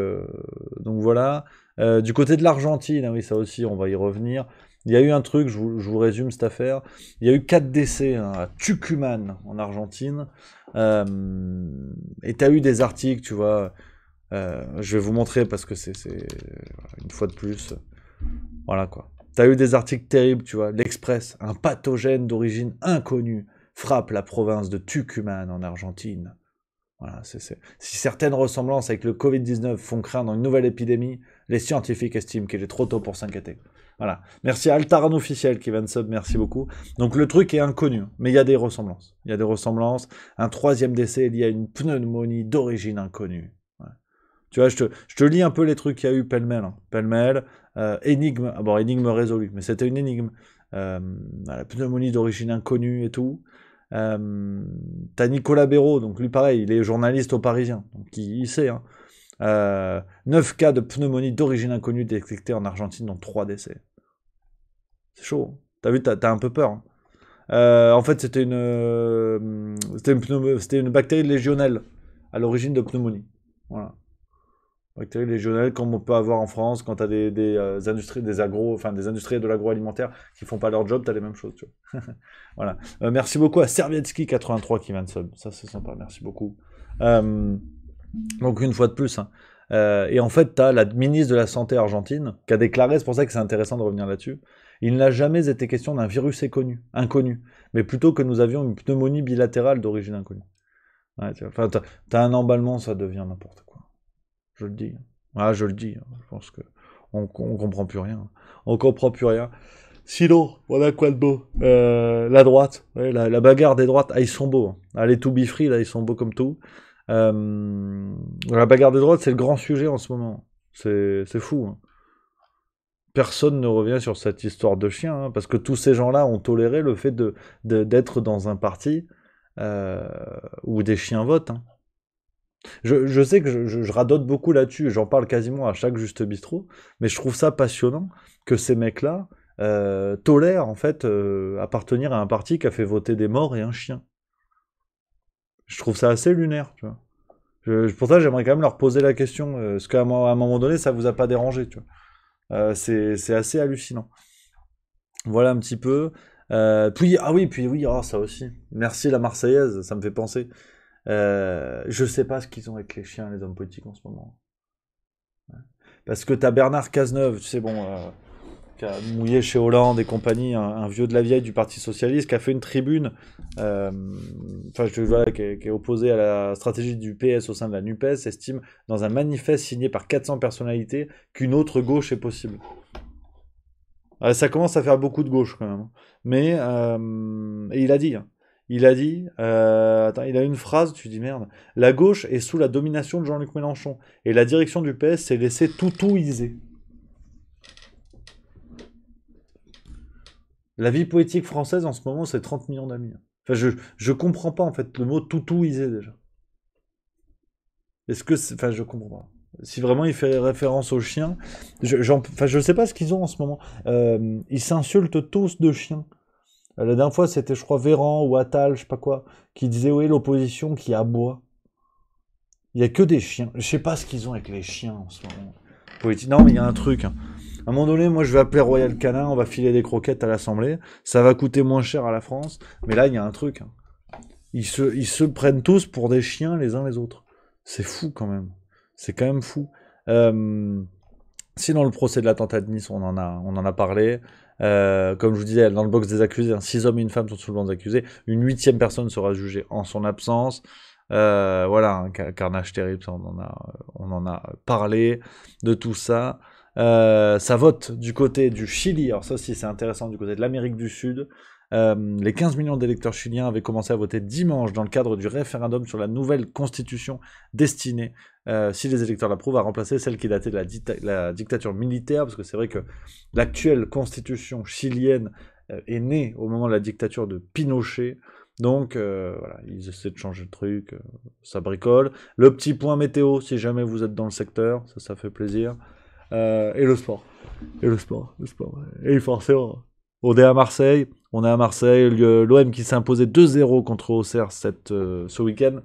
voilà. Du côté de l'Argentine, ah oui, ça aussi, on va y revenir. Il y a eu un truc, je vous résume cette affaire. Il y a eu 4 décès, hein, à Tucumán, en Argentine. Et t'as eu des articles, tu vois. Je vais vous montrer parce que c'est une fois de plus. Voilà quoi. T'as eu des articles terribles, tu vois. L'Express, un pathogène d'origine inconnue frappe la province de Tucumán en Argentine. Voilà, Si certaines ressemblances avec le Covid-19 font craindre une nouvelle épidémie, les scientifiques estiment qu'il est trop tôt pour s'inquiéter. Voilà. Merci à Altaran Officiel qui vient de sub, merci beaucoup. Donc le truc est inconnu, mais il y a des ressemblances. Il y a des ressemblances. Un 3e décès lié à une pneumonie d'origine inconnue. Ouais. Tu vois, je te lis un peu les trucs qu'il y a eu pêle-mêle. Hein. Pêle-mêle. Énigme, bon, énigme résolue, mais c'était une énigme. La pneumonie d'origine inconnue et tout. T'as Nicolas Béraud, donc lui pareil, il est journaliste au Parisien, donc il sait. Hein. 9 cas de pneumonie d'origine inconnue détectés en Argentine, dont 3 décès. C'est chaud. Hein. T'as vu, t'as un peu peur. Hein. En fait, c'était une bactérie légionelle à l'origine de pneumonie. Voilà. Bactéries légionelles comme on peut avoir en France quand t'as des industries, des industriels de l'agroalimentaire qui font pas leur job, t'as les mêmes choses, tu vois. Voilà. Merci beaucoup à Servietsky83 qui vient de sub. Ça, c'est sympa, merci beaucoup. Donc, une fois de plus, hein. Et en fait, t'as la ministre de la Santé argentine qui a déclaré, c'est pour ça que c'est intéressant de revenir là-dessus, il n'a jamais été question d'un virus inconnu, mais plutôt que nous avions une pneumonie bilatérale d'origine inconnue. Ouais, enfin, t'as un emballement, ça devient n'importe quoi. Je le dis. Ah, je le dis. Je pense que on comprend plus rien. On comprend plus rien. Sinon, on a quoi de beau? La droite. Ouais, la bagarre des droites. Ah, ils sont beaux. Hein. Ah, les to be free, là, ils sont beaux comme tout. La bagarre des droites, c'est le grand sujet en ce moment. C'est fou. Hein. Personne ne revient sur cette histoire de chien, hein, parce que tous ces gens-là ont toléré le fait d'être dans un parti où des chiens votent. Hein. Je sais que je radote beaucoup là-dessus, j'en parle quasiment à chaque Juste Bistrot, mais je trouve ça passionnant que ces mecs-là tolèrent en fait appartenir à un parti qui a fait voter des morts et un chien. Je trouve ça assez lunaire, tu vois. Pour ça, j'aimerais quand même leur poser la question, est-ce qu'à un moment donné, ça vous a pas dérangé, tu vois. C'est assez hallucinant. Voilà un petit peu. Puis oui, oh, ça aussi. Merci la Marseillaise, ça me fait penser. Je sais pas ce qu'ils ont avec les chiens, les hommes politiques en ce moment. Ouais. Parce que t'as Bernard Cazeneuve, tu sais, bon, qui a mouillé chez Hollande et compagnie, un vieux de la vieille du Parti Socialiste, qui a fait une tribune, voilà, qui est opposé à la stratégie du PS au sein de la NUPES, estime, dans un manifeste signé par 400 personnalités, qu'une autre gauche est possible. Ça commence à faire beaucoup de gauche quand même. Mais, et il a dit, hein, attends, il a une phrase, tu dis merde. La gauche est sous la domination de Jean-Luc Mélenchon. Et la direction du PS s'est laissée toutouiser. La vie politique française en ce moment, c'est 30 millions d'amis. Enfin, je comprends pas en fait le mot toutouiser déjà. Est-ce que enfin, je comprends pas. Si vraiment il fait référence aux chiens, je sais pas ce qu'ils ont en ce moment. Ils s'insultent tous de chiens. La dernière fois, c'était, je crois, Véran ou Attal, je sais pas quoi, qui disait, oui, l'opposition qui aboie. Il y a que des chiens. Je sais pas ce qu'ils ont avec les chiens en ce moment. Politique. Non, mais il y a un truc. Hein. À un moment donné, moi, je vais appeler Royal Canin, on va filer des croquettes à l'Assemblée. Ça va coûter moins cher à la France. Mais là, il y a un truc. Hein. Ils se prennent tous pour des chiens les uns les autres. C'est fou quand même. C'est quand même fou. Sinon, le procès de l'attentat de Nice, on en a parlé. Comme je vous disais, dans le box des accusés, 6 hommes et une femme sont sous le banc des accusés. Une 8e personne sera jugée en son absence. Voilà, un carnage terrible, ça, on en a parlé de tout ça. Ça vote du côté du Chili, alors ça aussi c'est intéressant, du côté de l'Amérique du Sud. Les 15 millions d'électeurs chiliens avaient commencé à voter dimanche dans le cadre du référendum sur la nouvelle constitution destinée, si les électeurs l'approuvent, à remplacer celle qui datait de la dictature militaire, parce que c'est vrai que l'actuelle constitution chilienne est née au moment de la dictature de Pinochet. Donc voilà, ils essaient de changer le truc, ça bricole. Le petit point météo, si jamais vous êtes dans le secteur, ça fait plaisir. Et le sport. Et forcément, on est à Marseille. L'OM qui s'est imposé 2-0 contre Auxerre ce week-end.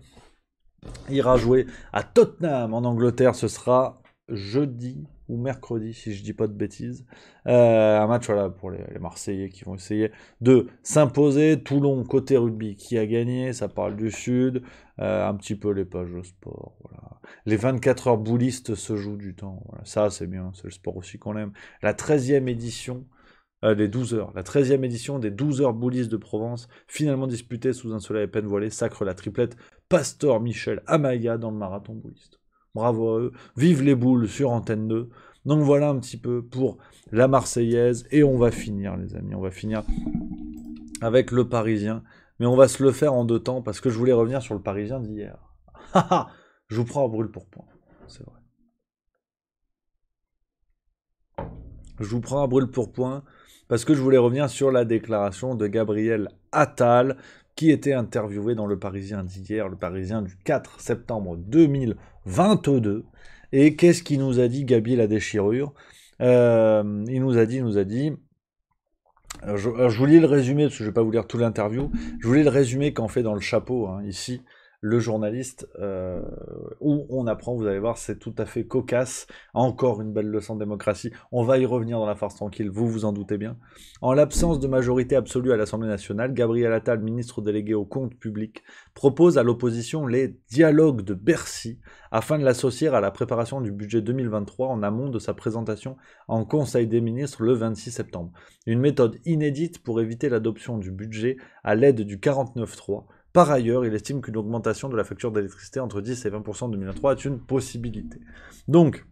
Ira jouer à Tottenham en Angleterre, ce sera jeudi ou mercredi, si je dis pas de bêtises. Un match voilà, pour les Marseillais qui vont essayer de s'imposer. Toulon, côté rugby, qui a gagné, ça parle du Sud. Un petit peu les pages de sport. Voilà. Les 24 heures boulistes se jouent du temps. Voilà. Ça, c'est bien, c'est le sport aussi qu'on aime. La 13e édition... les 12 heures. La 13e édition des 12 heures boulistes de Provence, finalement disputée sous un soleil à peine voilé, sacre la triplette Pastor, Michel, Amaya dans le marathon bouliste. Bravo à eux. Vive les boules sur Antenne 2. Donc voilà un petit peu pour la Marseillaise. Et on va finir, les amis. On va finir avec le Parisien. Mais on va se le faire en 2 temps parce que je voulais revenir sur le Parisien d'hier. Je vous prends à brûle pour point. C'est vrai. Je vous prends à brûle pour point parce que je voulais revenir sur la déclaration de Gabriel Attal qui était interviewé dans Le Parisien d'hier, Le Parisien du 4 septembre 2022. Et qu'est-ce qu'il nous a dit, Gabi la déchirure? Il nous a dit... je vous lis le résumé, parce que je ne vais pas vous lire tout l'interview. Je vous lis le résumé qu'en fait dans le chapeau, hein, ici, le journaliste, où on apprend, vous allez voir, c'est tout à fait cocasse. Encore une belle leçon de démocratie. On va y revenir dans la farce tranquille, vous vous en doutez bien. En l'absence de majorité absolue à l'Assemblée nationale, Gabriel Attal, ministre délégué au compte public, propose à l'opposition les dialogues de Bercy afin de l'associer à la préparation du budget 2023 en amont de sa présentation en Conseil des ministres le 26 septembre. Une méthode inédite pour éviter l'adoption du budget à l'aide du 49.3. Par ailleurs, il estime qu'une augmentation de la facture d'électricité entre 10 et 20% en 2023 est une possibilité. Donc,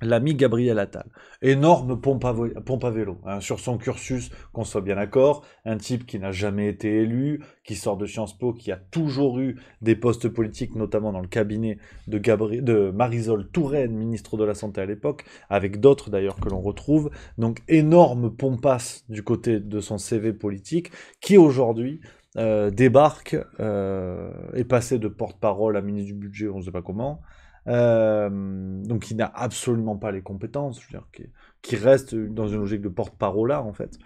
l'ami Gabriel Attal, énorme pompe à vélo, hein, sur son cursus, qu'on soit bien d'accord, un type qui n'a jamais été élu, qui sort de Sciences Po, qui a toujours eu des postes politiques, notamment dans le cabinet de Marisol Touraine, ministre de la Santé à l'époque, avec d'autres d'ailleurs que l'on retrouve. Donc, énorme pompasse du côté de son CV politique, qui aujourd'hui... débarque, est passé de porte-parole à ministre du budget, on ne sait pas comment, donc il n'a absolument pas les compétences, je veux dire, qui reste dans une logique de porte-parole là en fait,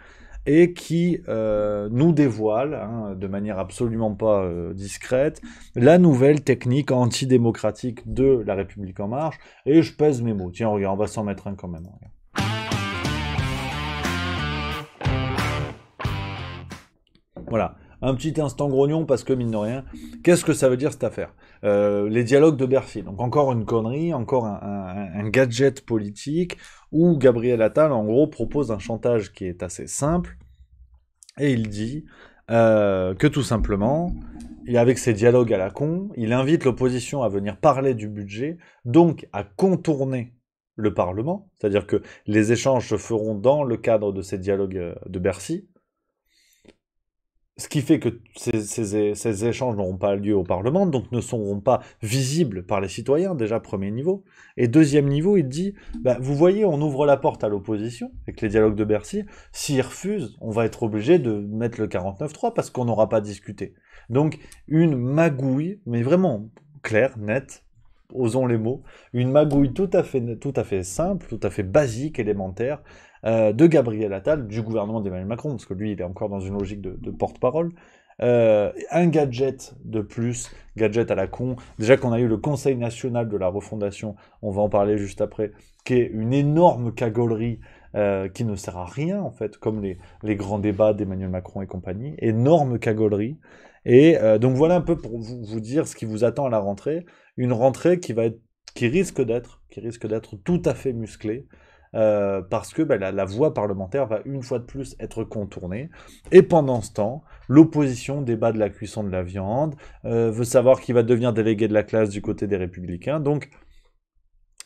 et qui nous dévoile, hein, de manière absolument pas discrète, la nouvelle technique antidémocratique de La République En Marche, et je pèse mes mots, tiens regarde, on va s'en mettre un quand même, regarde. Voilà. Un petit instant grognon parce que, mine de rien, qu'est-ce que ça veut dire cette affaire? Les dialogues de Bercy. Donc encore une connerie, encore un gadget politique où Gabriel Attal, en gros, propose un chantage qui est assez simple. Et il dit que tout simplement, et avec ses dialogues à la con, il invite l'opposition à venir parler du budget, donc à contourner le Parlement. C'est-à-dire que les échanges se feront dans le cadre de ces dialogues de Bercy. Ce qui fait que ces échanges n'auront pas lieu au Parlement, donc ne seront pas visibles par les citoyens, déjà premier niveau. Et deuxième niveau, il dit, vous voyez, on ouvre la porte à l'opposition, avec les dialogues de Bercy, s'ils refusent, on va être obligé de mettre le 49.3 parce qu'on n'aura pas discuté. Donc, une magouille, mais vraiment claire, nette, osons les mots, une magouille tout à fait simple, tout à fait basique, élémentaire, de Gabriel Attal, du gouvernement d'Emmanuel Macron, parce que lui, il est encore dans une logique de porte-parole, un gadget de plus, gadget à la con. Déjà qu'on a eu le Conseil national de la refondation, on va en parler juste après, qui est une énorme cagolerie qui ne sert à rien, en fait, comme les grands débats d'Emmanuel Macron et compagnie. Énorme cagolerie. Et donc voilà un peu pour vous dire ce qui vous attend à la rentrée. Une rentrée qui risque d'être tout à fait musclée. Parce que la voie parlementaire va une fois de plus être contournée. Et pendant ce temps, l'opposition débat de la cuisson de la viande, veut savoir qui va devenir délégué de la classe du côté des Républicains. Donc,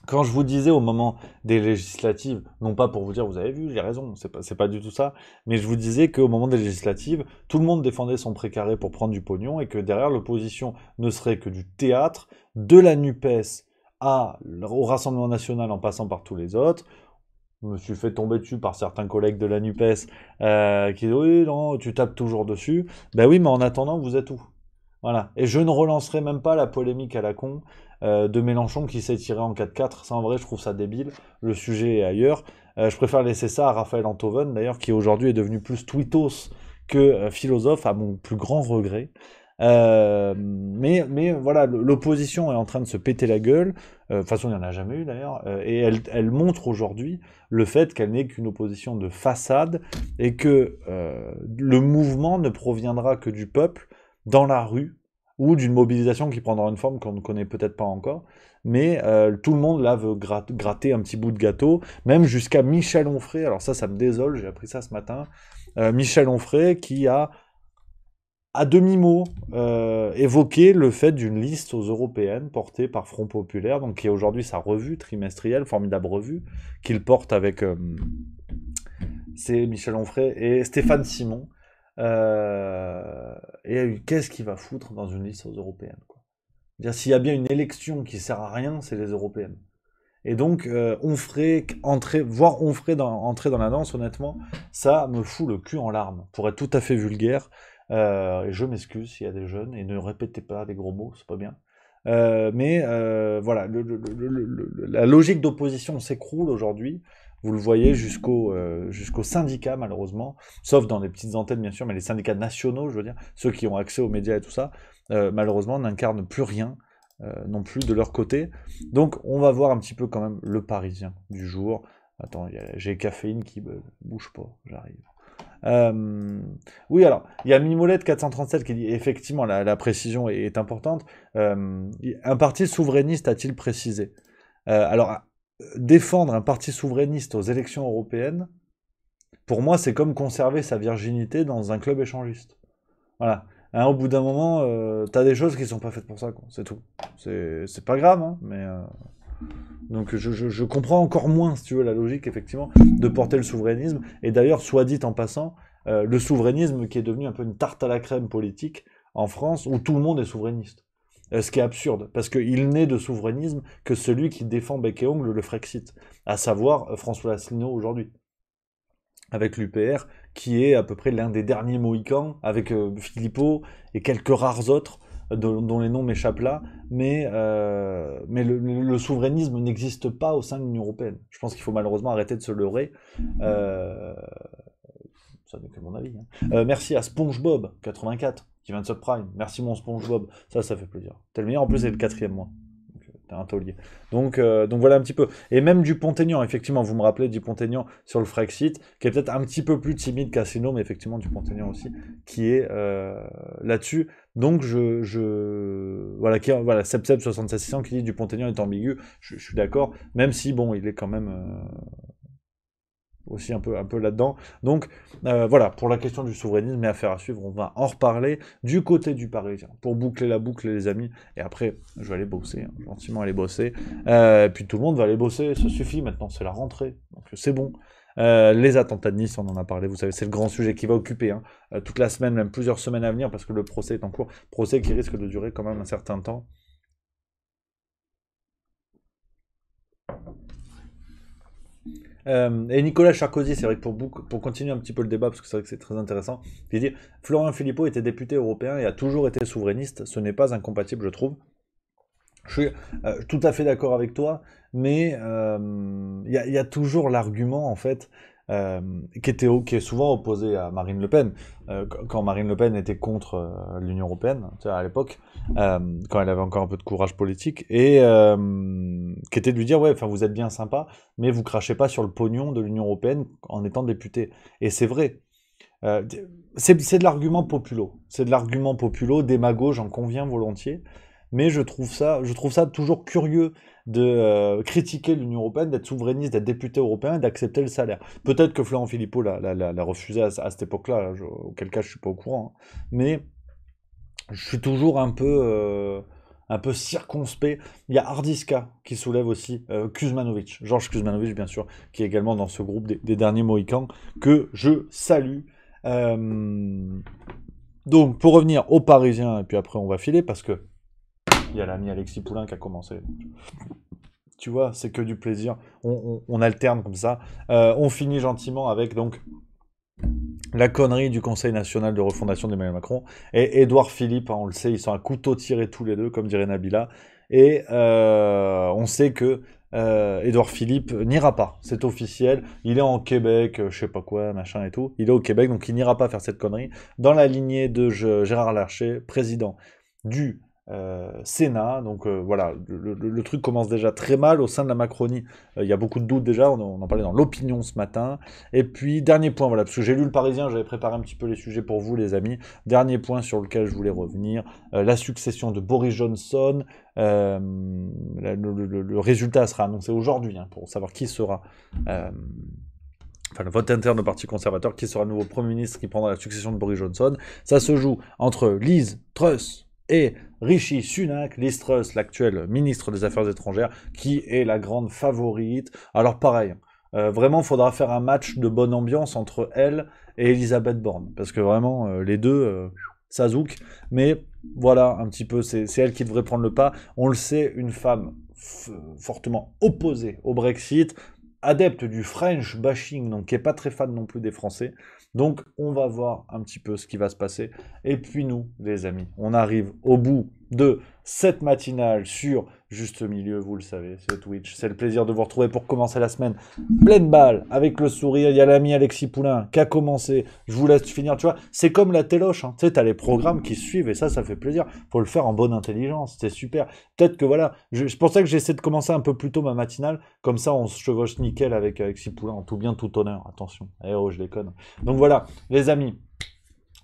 quand je vous disais au moment des législatives, non pas pour vous dire vous avez vu, j'ai raison, c'est pas du tout ça, mais je vous disais qu'au moment des législatives, tout le monde défendait son précaré pour prendre du pognon et que derrière l'opposition ne serait que du théâtre, de la NUPES au Rassemblement National en passant par tous les autres. Je me suis fait tomber dessus par certains collègues de la NUPES qui disent oui, non, tu tapes toujours dessus. Ben oui, mais en attendant, vous êtes où? Voilà. Et je ne relancerai même pas la polémique à la con de Mélenchon qui s'est tiré en 4-4. Ça, en vrai, je trouve ça débile. Le sujet est ailleurs. Je préfère laisser ça à Raphaël Enthoven, d'ailleurs, qui aujourd'hui est devenu plus tweetos que philosophe, à mon plus grand regret. Mais voilà, l'opposition est en train de se péter la gueule. De toute façon, il n'y en a jamais eu d'ailleurs. Et elle montre aujourd'hui le fait qu'elle n'est qu'une opposition de façade et que le mouvement ne proviendra que du peuple dans la rue ou d'une mobilisation qui prendra une forme qu'on ne connaît peut-être pas encore. Mais tout le monde là veut gratter un petit bout de gâteau, même jusqu'à Michel Onfray. Alors ça me désole, j'ai appris ça ce matin. Michel Onfray qui a à demi-mot évoqué le fait d'une liste aux européennes portée par Front Populaire, donc qui est aujourd'hui sa revue trimestrielle, formidable revue, qu'il porte avec c'est Michel Onfray et Stéphane Simon. Et qu'est-ce qu'il va foutre dans une liste aux européennes, quoi. C'est-à-dire, s'il y a bien une élection qui sert à rien, c'est les européennes. Et donc, voir Onfray entrer dans la danse, honnêtement, ça me fout le cul en larmes, pour être tout à fait vulgaire. Et je m'excuse s'il y a des jeunes, et ne répétez pas des gros mots, c'est pas bien. Mais voilà, la logique d'opposition s'écroule aujourd'hui. Vous le voyez jusqu'aux syndicats, malheureusement, sauf dans les petites antennes, bien sûr, mais les syndicats nationaux, je veux dire, ceux qui ont accès aux médias et tout ça, malheureusement, n'incarnent plus rien non plus de leur côté. Donc, on va voir un petit peu quand même le Parisien du jour. Attends, j'ai caféine qui bouge pas, j'arrive. Oui, alors, il y a Mimolette 437 qui dit effectivement la précision est importante. Un parti souverainiste a-t-il précisé? Alors, défendre un parti souverainiste aux élections européennes, pour moi, c'est comme conserver sa virginité dans un club échangiste. Voilà. Hein, au bout d'un moment, t'as des choses qui sont pas faites pour ça, quoi. C'est tout. C'est pas grave, hein, mais... Donc je comprends encore moins, si tu veux, la logique, effectivement, de porter le souverainisme. Et d'ailleurs, soit dit en passant, le souverainisme qui est devenu un peu une tarte à la crème politique en France, où tout le monde est souverainiste. Ce qui est absurde, parce qu'il n'est de souverainisme que celui qui défend bec et ongle le Frexit, à savoir François Asselineau aujourd'hui, avec l'UPR, qui est à peu près l'un des derniers Mohicans, avec Philippot et quelques rares autres, dont les noms m'échappent là, mais le souverainisme n'existe pas au sein de l'Union européenne. Je pense qu'il faut malheureusement arrêter de se leurrer. Ça n'est que mon avis. Hein. Merci à SpongeBob84 qui vient de Subprime. Merci mon SpongeBob. Ça fait plaisir. T'es le meilleur, en plus c'est le 4e mois. T'es un taulier. Donc voilà un petit peu. Et même Dupont-Aignan, effectivement, vous me rappelez Dupont-Aignan sur le Frexit, qui est peut-être un petit peu plus timide qu'Asselineau, mais effectivement Dupont-Aignan aussi, qui est là-dessus. Donc voilà, voilà, Sepsep76600 qui dit Dupont-Aignan est ambigu, je suis d'accord, même si bon, il est quand même aussi un peu là-dedans. Donc voilà, pour la question du souverainisme et affaire à suivre, on va en reparler du côté du Parisien, pour boucler la boucle les amis, et après je vais aller bosser, hein, gentiment aller bosser, puis tout le monde va aller bosser, ça suffit maintenant, c'est la rentrée, donc c'est bon. Les attentats de Nice, on en a parlé, vous savez, c'est le grand sujet qui va occuper toute la semaine, même plusieurs semaines à venir, parce que le procès est en cours, procès qui risque de durer quand même un certain temps. Et Nicolas Sarkozy, c'est vrai que pour continuer un petit peu le débat, parce que c'est vrai que c'est très intéressant, il dit Florian Philippot était député européen et a toujours été souverainiste, ce n'est pas incompatible, je trouve. Je suis tout à fait d'accord avec toi, mais il y a toujours l'argument, en fait, qui est souvent opposé à Marine Le Pen, quand Marine Le Pen était contre l'Union européenne, tu vois, à l'époque, quand elle avait encore un peu de courage politique, et qui était de lui dire, ouais, enfin, vous êtes bien sympa, mais vous crachez pas sur le pognon de l'Union européenne en étant député. Et c'est vrai. Euh, c'est de l'argument populo. C'est de l'argument populo, démago, j'en conviens volontiers. Mais je trouve ça toujours curieux de critiquer l'Union européenne, d'être souverainiste, d'être député européen et d'accepter le salaire. Peut-être que Florent Philippot l'a refusé à cette époque-là, auquel cas je suis pas au courant, hein. Mais je suis toujours un peu circonspect. Il y a Hardiska qui soulève aussi Kuzmanovic, Georges Kuzmanovic bien sûr, qui est également dans ce groupe des derniers Mohicans, que je salue. Euh, donc pour revenir aux Parisiens, et puis après on va filer, parce que il y a l'ami Alexis Poulain qui a commencé. Tu vois, c'est que du plaisir. On alterne comme ça. On finit gentiment avec donc la connerie du Conseil national de refondation d'Emmanuel Macron et Édouard Philippe, hein, on le sait, ils sont à couteau tiré tous les deux, comme dirait Nabila. Et on sait que Édouard Philippe n'ira pas, c'est officiel. Il est en Québec, je sais pas quoi, machin et tout. Il est au Québec, donc il n'ira pas faire cette connerie. Dans la lignée de Gérard Larcher, président du Sénat. Donc voilà, le truc commence déjà très mal au sein de la Macronie. Il y a beaucoup de doutes déjà, on en parlait dans l'opinion ce matin. Et puis, dernier point, voilà, parce que j'ai lu le Parisien, j'avais préparé un petit peu les sujets pour vous, les amis. Dernier point sur lequel je voulais revenir, la succession de Boris Johnson. Le résultat sera annoncé aujourd'hui, hein, pour savoir qui sera... enfin, le vote interne au Parti conservateur, qui sera le nouveau Premier ministre qui prendra la succession de Boris Johnson. Ça se joue entre Liz Truss et Rishi Sunak, Liz Truss, l'actuel ministre des Affaires étrangères, qui est la grande favorite. Alors pareil, vraiment, il faudra faire un match de bonne ambiance entre elle et Elisabeth Borne, parce que vraiment, les deux, ça zouk. Mais voilà, un petit peu, c'est elle qui devrait prendre le pas. On le sait, une femme fortement opposée au Brexit, adepte du French bashing, donc qui est pas très fan non plus des Français. Donc on va voir un petit peu ce qui va se passer. Et puis nous, les amis, on arrive au bout de cette matinale sur Juste Milieu, vous le savez, c'est Twitch. C'est le plaisir de vous retrouver pour commencer la semaine pleine balle, avec le sourire. Il y a l'ami Alexis Poulain qui a commencé. Je vous laisse finir, tu vois. C'est comme la téloche, hein. Tu sais, t'as les programmes qui suivent et ça fait plaisir. Faut le faire en bonne intelligence, c'est super. Peut-être que voilà, c'est pour ça que j'essaie de commencer un peu plus tôt ma matinale. Comme ça, on se chevauche nickel avec Alexis Poulain, en tout bien, tout honneur. Attention, eh oh, je déconne. Donc voilà, les amis.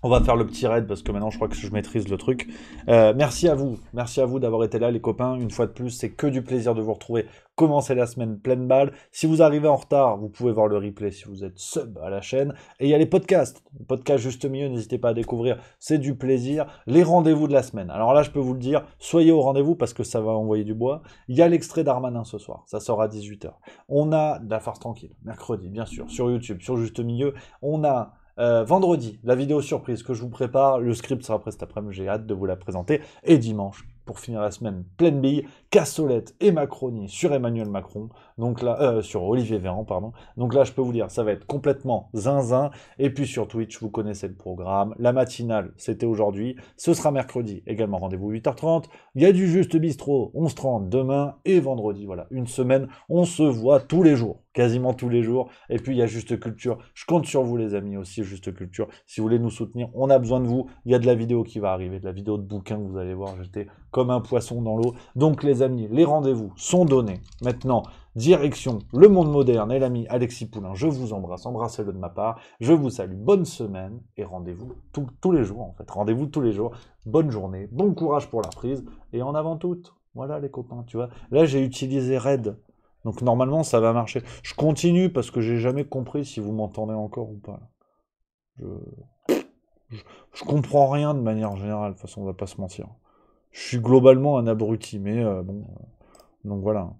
On va faire le petit raid parce que maintenant je crois que je maîtrise le truc. Merci à vous d'avoir été là les copains. Une fois de plus, c'est que du plaisir de vous retrouver. Commencez la semaine pleine balle. Si vous arrivez en retard, vous pouvez voir le replay si vous êtes sub à la chaîne. Et il y a les podcasts. Le podcast Juste Milieu, n'hésitez pas à découvrir. C'est du plaisir. Les rendez-vous de la semaine. Alors là, je peux vous le dire, soyez au rendez-vous parce que ça va envoyer du bois. Il y a l'extrait d'Armanin ce soir. Ça sort à 18h. On a de la farce tranquille. Mercredi, bien sûr, sur YouTube, sur Juste Milieu. On a... vendredi, la vidéo surprise que je vous prépare, le script sera prêt cet après-midi, j'ai hâte de vous la présenter. Et dimanche, pour finir la semaine pleine bille, cassolette et Macronie sur Emmanuel Macron, donc là, sur Olivier Véran, pardon. Donc là, je peux vous dire, ça va être complètement zinzin. Et puis sur Twitch, vous connaissez le programme. La matinale, c'était aujourd'hui. Ce sera mercredi, également rendez-vous 8h30. Il y a du Juste Bistrot, 11h30 demain et vendredi. Voilà, une semaine, on se voit tous les jours. Quasiment tous les jours. Et puis il y a Juste Culture. Je compte sur vous les amis aussi, Juste Culture. Si vous voulez nous soutenir, on a besoin de vous. Il y a de la vidéo qui va arriver, de la vidéo de bouquin que vous allez voir. J'étais comme un poisson dans l'eau. Donc les amis, les rendez-vous sont donnés. Maintenant, direction le monde moderne et l'ami Alexis Poulain. Je vous embrasse, embrassez-le de ma part. Je vous salue, bonne semaine et rendez-vous tous les jours en fait. Rendez-vous tous les jours. Bonne journée, bon courage pour la prise et en avant toute. Voilà les copains, tu vois. Là j'ai utilisé Red. Donc normalement ça va marcher. Je continue parce que j'ai jamais compris si vous m'entendez encore ou pas. Je comprends rien de manière générale, de toute façon on va pas se mentir. Je suis globalement un abruti, mais bon. Donc voilà.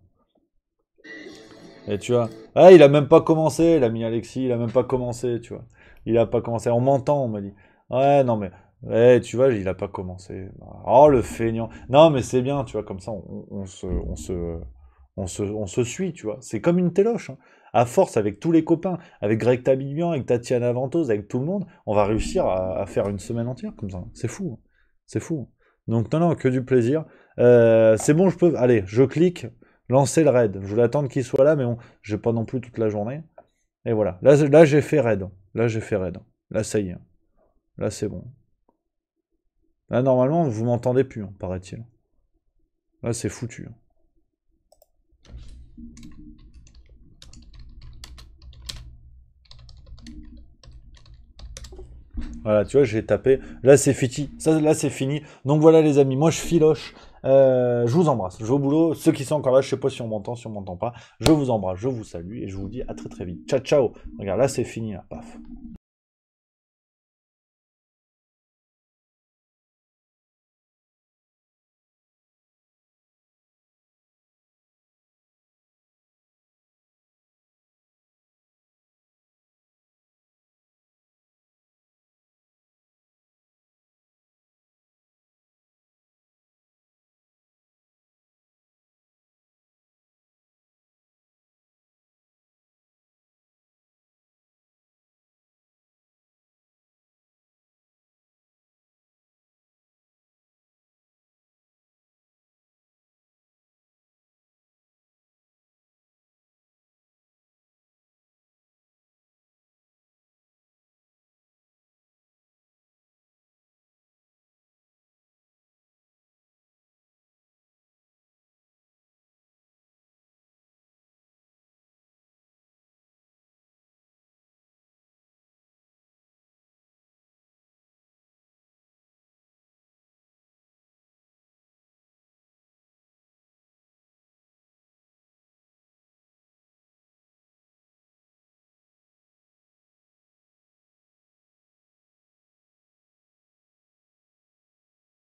Et tu vois. Ah il a même pas commencé, l'ami Alexis, il a même pas commencé, tu vois. Il a pas commencé. On m'entend, on m'a dit. Ouais non mais. Ouais, tu vois, il a pas commencé. Oh le feignant. Non mais c'est bien, tu vois, comme ça on se suit, tu vois. C'est comme une téloche, hein. À force, avec tous les copains, avec Greg Tabibian, avec Tatiana Ventose, avec tout le monde, on va réussir à faire une semaine entière comme ça. C'est fou, hein. C'est fou. Donc non, que du plaisir. C'est bon, je peux... Allez, je clique, lancer le raid. Je voulais attendre qu'il soit là, mais bon, j'ai pas non plus toute la journée. Et voilà. Là j'ai fait raid. Là, j'ai fait raid. Là, ça y est. Là, c'est bon. Là, normalement, vous m'entendez plus, hein, paraît-il. Là, c'est foutu. Voilà, tu vois, j'ai tapé. Là, c'est fini. Là, c'est fini. Donc voilà, les amis. Moi, je filoche. Je vous embrasse. Je vais au boulot. Ceux qui sont encore là, je sais pas si on m'entend, si on m'entend pas. Je vous embrasse, je vous salue et je vous dis à très très vite. Ciao, ciao. Regarde, là, c'est fini, là. Paf.